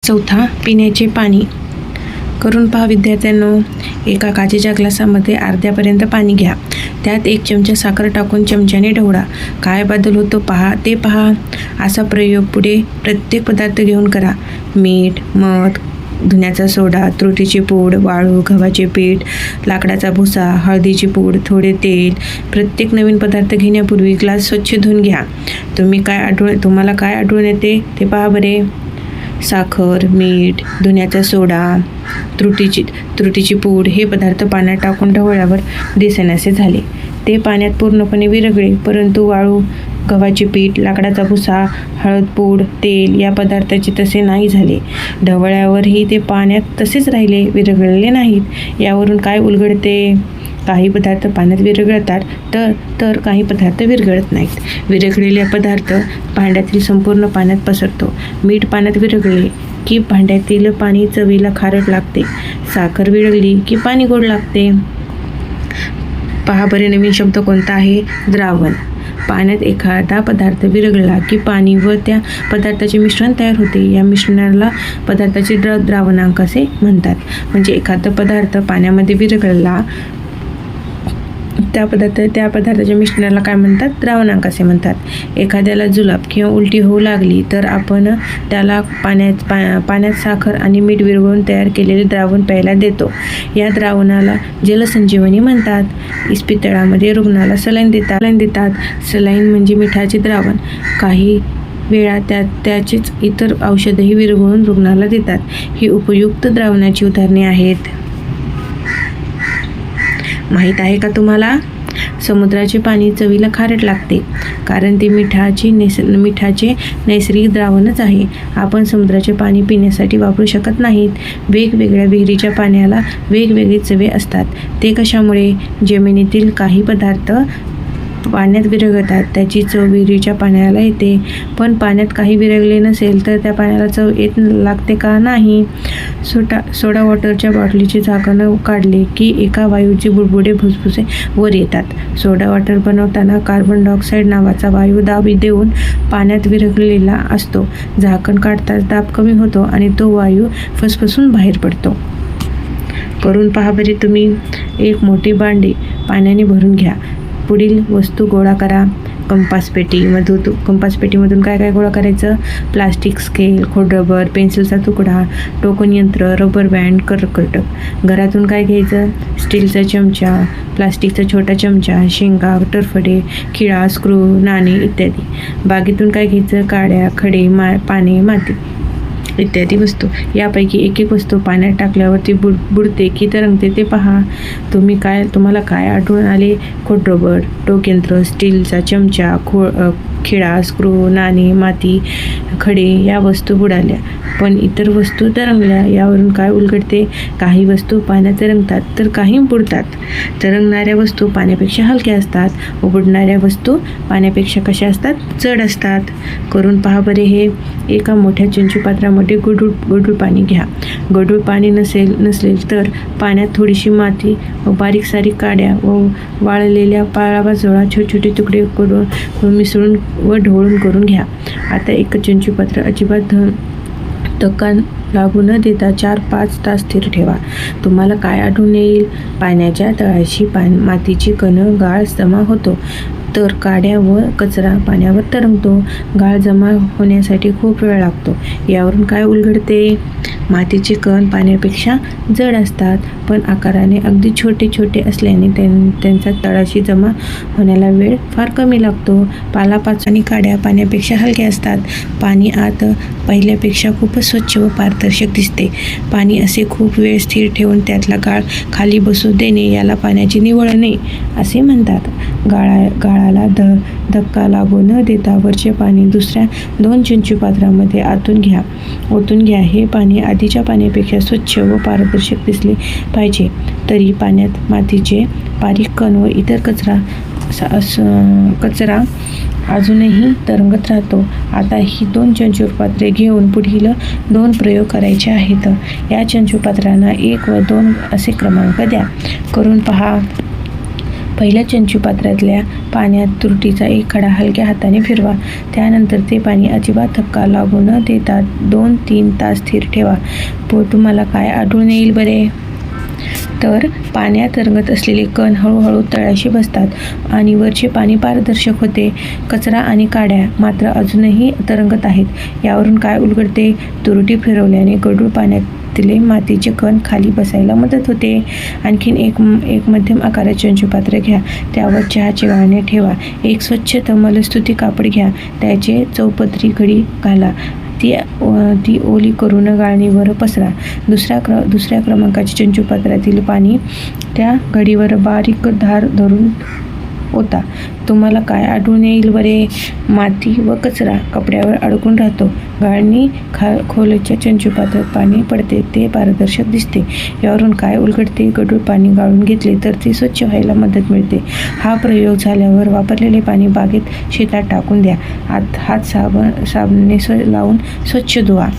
चौथा, पिण्याचे पाणी. करून पहा विद्यार्थ्यांनो. एका काचेच्या ग्लासामध्ये अर्ध्यापर्यंत पाणी घ्या. त्यात 1 चमचा साखर टाकून चमच्याने ढवळा. काय बदल होतो ते पहा. असा प्रयोग पुढे प्रत्येक पदार्थ घेऊन करा. मीठ, मध, धुण्याचा सोडा, तुरीची पूड, वाळू, गव्हाचे पीठ, लाकडाचा भुसा, हळदीची पूड, थोडे तेल. प्रत्येक नवीन पदार्थ घेण्यापूर्वी ग्लास स्वच्छ धुवून घ्या. तुम्हाला काय आढळून येते ते पहा बरे. साखर, मीठ, धुण्याचा सोडा, तुरीची पूड हे पदार्थ पाण्यात टाकून ढवळल्यावर दिसेनासे झाले. ते पाण्यात पूर्णपणे विरघळले. परंतु वाळू, गव्हाचे पीठ, लाकडाचा भुसा, हळद पूड, तेल या पदार्थाचे तसे नाही झाले. ढवळल्यावरही ते पाण्यात तसेच राहिले, विरघळले नाहीत. यावरून काय उलगडते? काही पदार्थ पाण्यात विरघळतात तर काही पदार्थ विरघळत नाहीत. विरघळलेला पदार्थ भांड्यातील संपूर्ण पाण्यात पसरतो. मीठ पाण्यात विरघळले की भांड्यातील पाणी चवीला खारट लागते. साखर विरघळली की पाणी गोड लागते. पहा बरे, नवीन शब्द कोणता आहे? द्रावण. पाण्यात एखादा पदार्थ विरघळला की पाणी व त्या पदार्थाचे मिश्रण तयार होते. या मिश्रणाला पदार्थाचे द्रावणांक असे म्हणतात. म्हणजे एखादा पदार्थ पाण्यामध्ये विरघळला, त्या पदार्थाच्या मिश्रणाला काय म्हणतात? द्रावणांक असे म्हणतात. एखाद्याला जुलाब किंवा उलटी होऊ लागली तर आपण त्याला पाण्यात साखर आणि मीठ विरघळून तयार केलेले द्रावण प्यायला देतो. या द्रावणाला जलसंजीवनी म्हणतात. इस्पितळामध्ये रुग्णाला सलाईन देतात. सलाईन म्हणजे मिठाचे द्रावण. काही वेळा त्याचेच इतर औषधही विरघळून रुग्णाला देतात. ही उपयुक्त द्रावणाची उदाहरणे आहेत. माहीत आहे का तुम्हाला? समुद्राचे पाणी चवीला खारट लागते कारण ते मिठाचे नैसर्गिक द्रावणच आहे. आपण समुद्राचे पाणी पिण्यासाठी वापरू शकत नाहीत. वेगवेगळ्या विहिरीच्या पाण्याला वेगवेगळी चवे असतात. ते कशामुळे? जमिनीतील काही पदार्थ पाण्यात विरघळतात, त्याची चव विहिरीच्या पाण्याला येते. पण पाण्यात काही विरघळले नसेल तर त्या पाण्याला चव लागते का? नाही. सोडा वॉटरच्या बाटलीचे झाकण काढले की एका वायूचे बुडबुडे भुसभुसे वर येतात. सोडा वॉटर बनवताना कार्बन डायऑक्साईड नावाचा वायू दाब देऊन पाण्यात विरघळलेला असतो. झाकण काढताच दाब कमी होतो आणि तो वायू फसफसून बाहेर पडतो. करून पहा बरे तुम्ही. एक मोठी भांडी पाण्याने भरून घ्या. पुढील वस्तू गोळा करा. कंपास पेटीमधून काय गोळा करायचं? प्लास्टिक स्केल, खोडरबर, पेन्सिलचा तुकडा, टोकन यंत्र, रबर बँड, कर्कट. घरातून काय घ्यायचं? स्टीलचा चमचा, प्लास्टिकचा छोटा चमचा, शेंगा, टरफडे, खिळा, स्क्रू, नाणे इत्यादी. बागेतून काय घ्यायचं? काड्या, खडे, पाने, माती इत्यादी वस्तू. यापैकी एक वस्तू पाण्यात टाकल्यावरती बुडते की तरंगते ते पहा. तुम्हाला काय आढळून आले? खोडरबर, टोकयंत्र, स्टीलचा चमचा, खिळा, स्क्रू, नाणे, माती, खडे या वस्तू बुडाल्या, पण इतर वस्तू तरंगल्या. यावरून काय उलगडते? काही वस्तू पाण्यात तरंगतात तर काही बुडतात. तरंगणाऱ्या वस्तू पाण्यापेक्षा हलक्या असतात व बुडणाऱ्या वस्तू पाण्यापेक्षा कशा असतात? जड असतात. करून पहा बरे हे. एका मोठ्या चिंचू पात्रामध्ये गढूळ पाणी घ्या. गढूळ पाणी नसले तर पाण्यात थोडीशी माती व बारीक सारीक काड्या व वाळलेल्या पालापाचोळा छोटे तुकडे करून मिसळून व ढवळून करून घ्या. आता एक चिंचू पात्र अजिबात धक्का लागू न देता 4-5 तास स्थिर ठेवा. तुम्हाला काय आढळून येईल? पाण्याच्या तळाशी मातीची कण गाळ जमा होतो तर काड्या व कचरा पाण्यावर तरंगतो. गाळ जमा होण्यासाठी खूप वेळ लागतो. यावरून काय उलगडते? मातीचे कण पाण्यापेक्षा जड असतात पण आकाराने अगदी छोटे असल्याने त्यांचा तळाशी जमा होण्याला वेळ फार कमी लागतो. पालापाचोळा आणि काड्या पाण्यापेक्षा हलक्या असतात. पाणी आत पहिल्यापेक्षा खूपच स्वच्छ व पारदर्शक दिसते. पाणी असे खूप वेळ स्थिर ठेवून त्यातला गाळ खाली बसू देणे याला पाण्याची निवळणे असे म्हणतात. गाळाला धक्का लागू न देता वरचे पाणी दुसऱ्या 2 चिंचू पात्रामध्ये ओतून घ्या. हे पाणी आधीच्या पाण्यापेक्षा स्वच्छ व पारदर्शक दिसले पाहिजे. तरी पाण्यात मातीचे बारीक कण व इतर कचरा अजूनही तरंगत राहतो. आता ही 2 चिंचू पात्रे घेऊन पुढील 2 प्रयोग करायचे आहेत. या चिंचू पात्रांना 1 व 2 असे क्रमांक द्या. करून पहा. पहिल्या चंचू पात्रातल्या पाण्यात तुरटीचा एक खडा हलक्या हाताने फिरवा. त्यानंतर ते पाणी अजिबात धक्का लागू न देता 2-3 तास स्थिर ठेवा. तुम्हाला काय आढळून येईल बरे? तर पाण्यात तरंगत असलेले कण हळूहळू तळाशी बसतात आणि वरचे पाणी पारदर्शक होते. कचरा आणि काड्या मात्र अजूनही तरंगत आहेत. यावरून काय उलगडते? तुरटी फिरवल्याने गढूळ पाण्यातले मातीचे कण खाली बसायला मदत होते. आणखीन एक मध्यम आकाराचे चंचुपात्र घ्या. त्यावर चहाचे गाळणे ठेवा. एक स्वच्छ तमलस्तुती कापड घ्या. त्याचे चौपदरी घडी घाला. ती ओली करून गाळणीवर पसरा. दुसऱ्या क्रमांकाच्या चंचुपात्रातील पाणी त्या घडीवर बारीक धार धरून ओता. तुम्हाला काय आढळून येईल बरे? माती व कचरा कपड्यावर अडकून राहतो. गाळणी खोलच्या चंचुपात्रात पाणी पडते. ते पारदर्शक दिसते. यावरून काय उलगडते? गढूळ पाणी गाळून घेतले तर ते स्वच्छ व्हायला मदत मिळते. हा प्रयोग झाल्यावर वापरलेले पाणी बागेत, शेतात टाकून द्या. हात साबणाने लावून स्वच्छ धुवा.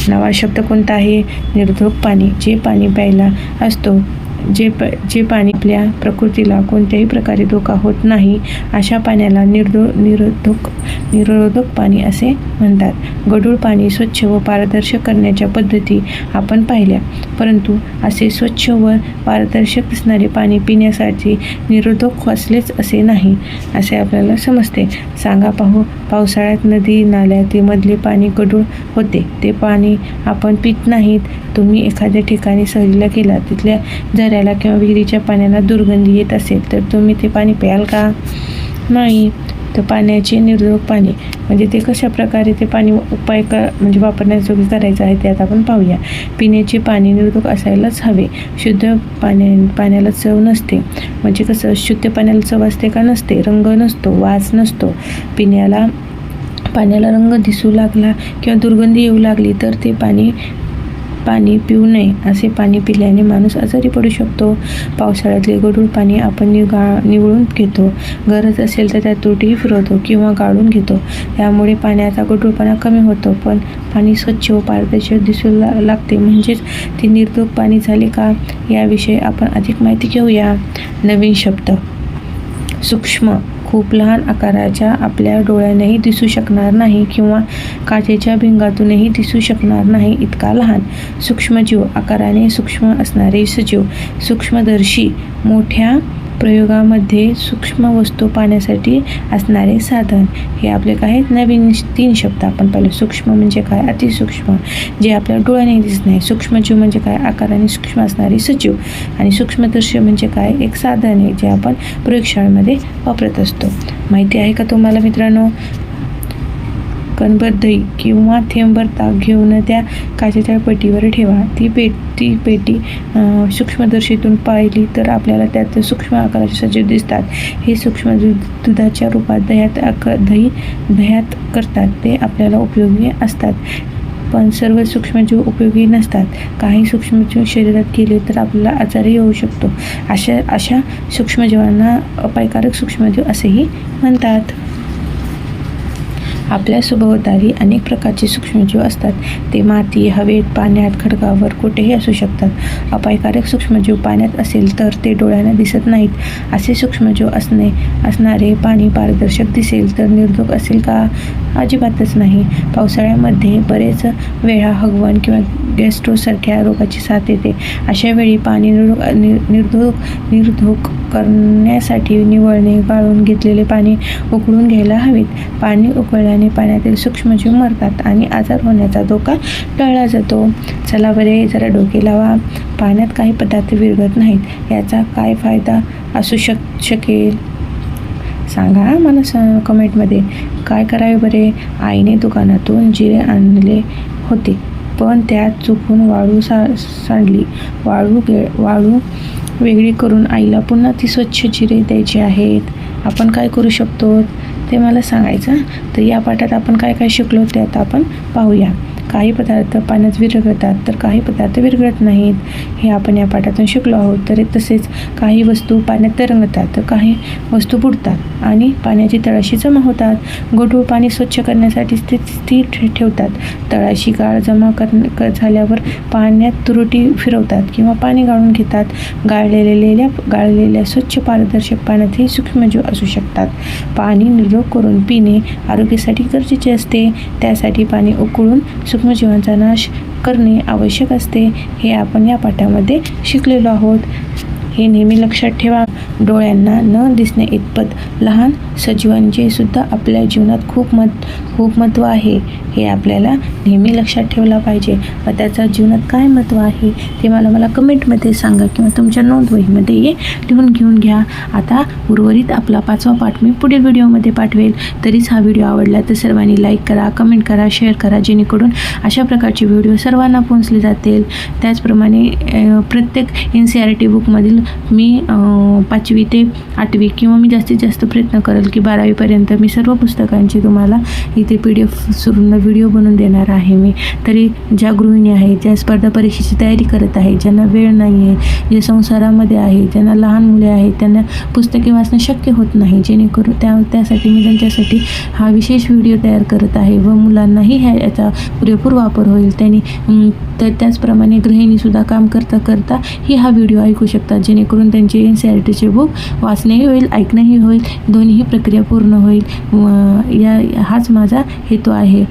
नवा शब्द कोणता आहे? निर्धोक पाणी. जे पाणी प्यायला असतो, जे पाणी आपल्या प्रकृतीला कोणत्याही प्रकारे धोका होत नाही, अशा पाण्याला निरोधक पाणी असे म्हणतात. गढूळ पाणी स्वच्छ व पारदर्शक करण्याच्या पद्धती आपण पाहिल्या, परंतु असे स्वच्छ व पारदर्शक दिसणारे पाणी पिण्यासाठी निरोधक असलेच असे नाही, असे आपल्याला समजते. सांगा पाहू, पावसाळ्यात नदी नाल्यामधले पाणी गढूळ होते. ते पाणी आपण पित नाहीत. तुम्ही एखाद्या ठिकाणी सहलीला गेला, तिथल्या झऱ्याला किंवा विहिरीच्या पाण्याला दुर्गंधी येत असेल तर तुम्ही ते पाणी प्याल का? नाही. तर पाण्याचे निर्धोक पाणी म्हणजे ते कशा प्रकारे ते पाणी म्हणजे वापरण्याजोगे करायचं आहे ते आता आपण पाहूया. पिण्याचे पाणी निर्धोक असायलाच हवे. शुद्ध पाण्याला चव नसते. म्हणजे कसं, शुद्ध पाण्याला चव असते का? नसते. रंग नसतो, वास नसतो. पाण्याला रंग दिसू लागला किंवा दुर्गंधी येऊ लागली तर ते पाणी पिऊ नये. असे पाणी पिल्याने माणूस आजारी पडू शकतो. पावसाळ्यातले गढूळ पाणी आपण निवळून घेतो. गरज असेल तर त्यात तुरटी फिरवतो किंवा गाळून घेतो. त्यामुळे पाण्याचा गढूळपणा कमी होतो. पण पाणी स्वच्छ व पारदर्शक दिसू लागते. म्हणजेच ते निर्धोक पाणी झाले का? याविषयी आपण अधिक माहिती घेऊया. नवीन शब्द: सूक्ष्म. खूप लहान आकाराच्या, आपल्या डोळ्यानेही दिसू शकणार नाही किंवा काचेच्या भिंगातूनही दिसू शकणार नाही इतका लहान. सूक्ष्मजीव. आकाराने सूक्ष्म असणारे सजीव. सूक्ष्मदर्शी. मोठ्या प्रयोगामध्ये सूक्ष्म वस्तू पाहण्यासाठी असणारे साधन. हे आपले काय नवीन 3 शब्द आपण पाहिले. सूक्ष्म म्हणजे काय? अतिसूक्ष्म, जे आपल्या डोळ्याने दिसत नाही. सूक्ष्मजीव म्हणजे काय? आकाराने सूक्ष्म असणारे सजीव. आणि सूक्ष्मदर्शी म्हणजे काय? एक साधन आहे जे आपण प्रयोगशाळेमध्ये वापरत असतो. माहिती आहे का तुम्हाला मित्रांनो? कणभर दही किंवा थेंबभर ताक घेऊन त्या काचेच्या पेटीवर ठेवा. ती पेटी सूक्ष्मदर्शीतून पाहिली तर आपल्याला त्यात सूक्ष्म आकाराचे सजीव दिसतात. हे सूक्ष्म दुधाच्या रूपात दह्यात करतात. ते आपल्याला उपयोगी असतात. पण सर्व सूक्ष्मजीव उपयोगी नसतात. काही सूक्ष्मजीव शरीरात गेले तर आपल्याला आजारही होऊ शकतो. अशा सूक्ष्मजीवांना अपायकारक सूक्ष्मजीव असेही म्हणतात. आपल्या सभोवताली अनेक प्रकारचे सूक्ष्मजीव असतात. ते माती, हवेत, पाण्यात, खडकावर कुठेही असू शकतात. अपायकारक सूक्ष्मजीव पाण्यात असेल तर ते डोळ्यांना दिसत नाहीत. असे सूक्ष्मजीव असणारे पाणी पारदर्शक दिसेल तर निर्धोक असेल का? अजिबातच नाही. पावसाळ्यामध्ये बरेच वेळा हगवण किंवा गॅस्ट्रोसारख्या रोगाची साथ येते. अशा वेळी पाणी निर्धोक करण्यासाठी निवळणे, गाळून घेतलेले पाणी उकळून घ्यायला हवेत. पाणी उकळल्याने पाण्यातील सूक्ष्मजीव मरतात आणि आजार होण्याचा धोका टळला जातो. चला बरे, जरा डोके लावा. पाण्यात काही पदार्थ विरघळत नाहीत. याचा काय फायदा असू शकेल? सांगा मला कमेंटमध्ये. काय करावे बरे? आईने दुकानातून जिरे आणले होते, पण त्यात चुकून वाळू सांडली. वाळू वेगळी करून आईला पुन्हा ती स्वच्छ जिरे द्यायची आहेत. आपण काय करू शकतो ते मला सांगायचं. तर या पाठात आपण काय काय शिकलो ते आता आपण पाहूया. काही पदार्थ पाण्यात विरघळतात तर काही पदार्थ विरघळत नाहीत, हे आपण या पाठातून शिकलो आहोत. तर तसेच काही वस्तू पाण्यात तरंगतात तर काही वस्तू बुडतात आणि पाण्याची तळाशी जमा होतात. गढूळ पाणी स्वच्छ करण्यासाठी ते स्थिर ठेवतात. तळाशी गाळ जमा झाल्यावर पाण्यात तुरटी फिरवतात किंवा पाणी गाळून घेतात. गाळलेल्या स्वच्छ पारदर्शक पाण्यातही सूक्ष्मजीव असू शकतात. पाणी निरोग करून पिणे आरोग्यासाठी गरजेचे असते. त्यासाठी पाणी उकळून सूक्ष्मजीवांचा नाश करणे आवश्यक असते, हे आपण या पाठामध्ये शिकलेलो आहोत. हे नेहमी लक्षात ठेवा. डोळ्यांना न दिसणे इतपत लहान सजीवांचे सुद्धा आपल्या जीवनात खूप महत्त्व आहे, हे आपल्याला नेहमी लक्षात ठेवला पाहिजे. व त्याचा जीवनात काय महत्त्व आहे ते मला कमेंटमध्ये सांगा किंवा तुमच्या नोंदवहीमध्ये लिहून घेऊन घ्या. आता उर्वरित आपला 5वा पाठ मी पुढील व्हिडिओमध्ये पाठवेल. तरीच हा व्हिडिओ आवडला तर सर्वांनी लाईक करा, कमेंट करा, शेअर करा, जेणेकरून अशा प्रकारचे व्हिडिओ सर्वांना पोहोचले जातील. त्याचप्रमाणे प्रत्येक NCERT बुकमधील मी 5वी ते 8वी किंवा मी जास्तीत जास्त प्रयत्न करेल की 12वीपर्यंत मी सर्व पुस्तकांची तुम्हाला इथे PDF स्वरूपात व्हिडिओ बनवून देणार आहे मी. तरी ज्या गृहिणी आहेत, ज्या स्पर्धा परीक्षेची तयारी करत आहेत, ज्यांना वेळ नाही आहे, जे संसारामध्ये आहे, ज्यांना लहान मुले आहेत, त्यांना पुस्तके वाचणं शक्य होत नाही, जेणेकरून त्यासाठी मी त्यांच्यासाठी हा विशेष व्हिडिओ तयार करत आहे व मुलांनाही याचा पुरेपूर वापर होईल. तर त्याचप्रमाणे गृहिणीसुद्धा काम करता ही हा व्हिडिओ ऐकू शकतात, जेणेकरून त्यांचे NCERTचे बुक वाचणंही होईल, ऐकणंही होईल, दोन्ही प्रक्रिया पूर्ण होईल. हाच माझा हेतू आहे.